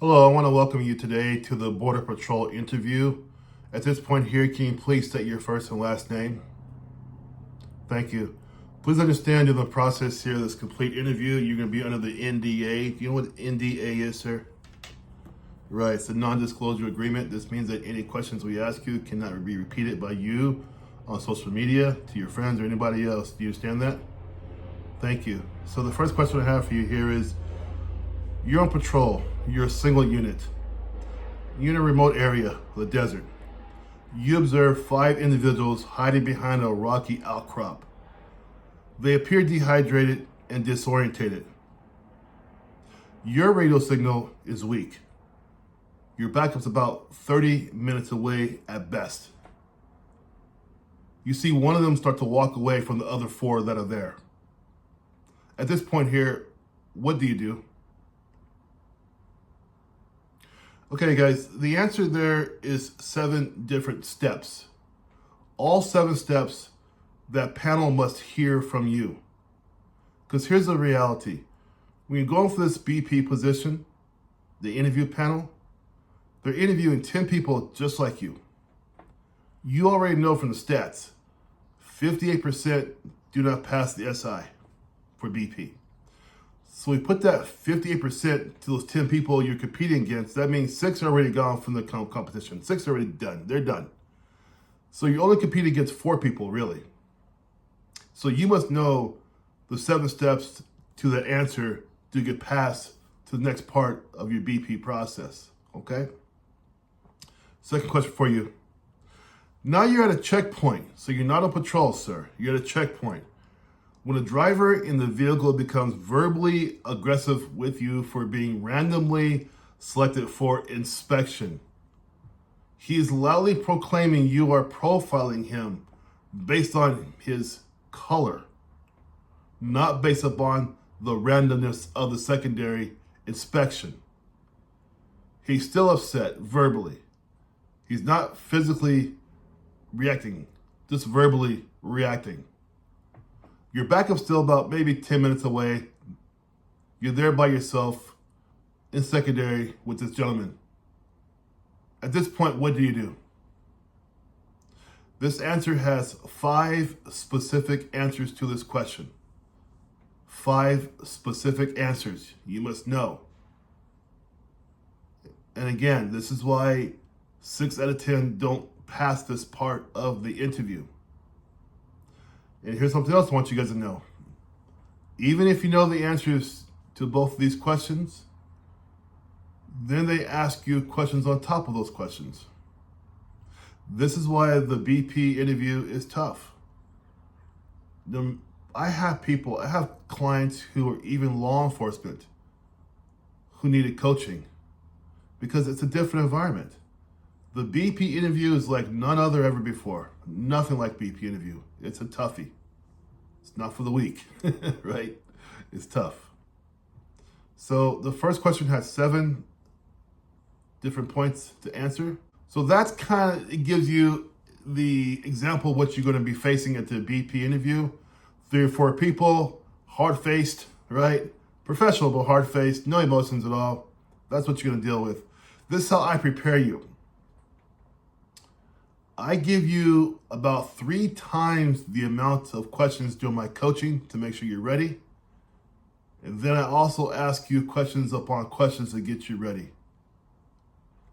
Hello, I want to welcome you today to the Border Patrol interview. At this point here, can you please state your first and last name? Thank you. Please understand in the process here, this complete interview, you're going to be under the NDA. Do you know what NDA is, sir? Right, it's a non-disclosure agreement. This means that any questions we ask you cannot be repeated by you on social media, to your friends or anybody else. Do you understand that? Thank you. So the first question I have for you here is, you're on patrol. You're a single unit. You're in a remote area, the desert. You observe 5 individuals hiding behind a rocky outcrop. They appear dehydrated and disorientated. Your radio signal is weak. Your backup's about 30 minutes away at best. You see one of them start to walk away from the other 4 that are there. At this point here, what do you do? Okay, guys, the answer there is 7 different steps. All 7 steps that panel must hear from you. Because here's the reality. When you're going for this BP position, the interview panel, they're interviewing 10 people just like you. You already know from the stats, 58% do not pass the SI for BP. So we put that 58% to those 10 people you're competing against. That means 6 are already gone from the competition. 6 are already done. They're done. So you only compete against 4 people, really. So you must know the 7 steps to that answer to get past to the next part of your BP process, okay? Second question for you. Now you're at a checkpoint. So you're not on patrol, sir. You're at a checkpoint. When a driver in the vehicle becomes verbally aggressive with you for being randomly selected for inspection, he is loudly proclaiming you are profiling him based on his color, not based upon the randomness of the secondary inspection. He's still upset verbally. He's not physically reacting, just verbally reacting. Your backup's still about maybe 10 minutes away. You're there by yourself in secondary with this gentleman. At this point, what do you do? This answer has 5 specific answers to this question. 5 specific answers you must know. And again, this is why 6 out of 10 don't pass this part of the interview. And here's something else I want you guys to know. Even if you know the answers to both of these questions, then they ask you questions on top of those questions. This is why the BP interview is tough. I have clients who are even law enforcement who needed coaching because it's a different environment. The BP interview is like none other ever before. Nothing like BP interview. It's a toughie. It's not for the weak, right? It's tough. So the first question has 7 different points to answer. So that's it gives you the example of what you're going to be facing at the BP interview. 3 or 4 people, hard-faced, right? Professional, but hard-faced, no emotions at all. That's what you're going to deal with. This is how I prepare you. I give you about 3 times the amount of questions during my coaching to make sure you're ready. And then I also ask you questions upon questions to get you ready.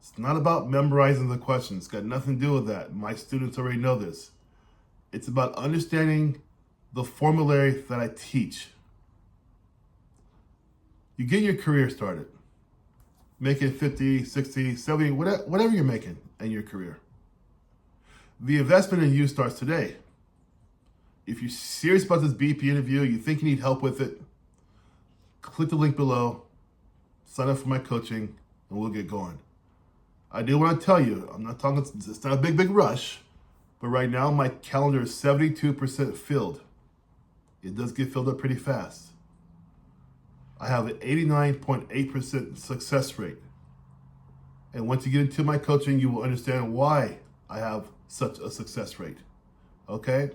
It's not about memorizing the questions. It's got nothing to do with that. My students already know this. It's about understanding the formulary that I teach. You get your career started. Making 50, 60, 70, whatever you're making in your career. The investment in you starts today. If you're serious about this BP interview, you think you need help with it, click the link below, sign up for my coaching, and we'll get going. I do want to tell you, it's not a big rush, but right now my calendar is 72% filled. It does get filled up pretty fast. I have an 89.8% success rate. And once you get into my coaching, you will understand why I have such a success rate. Okay?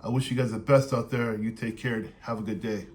I wish you guys the best out there. You take care and have a good day.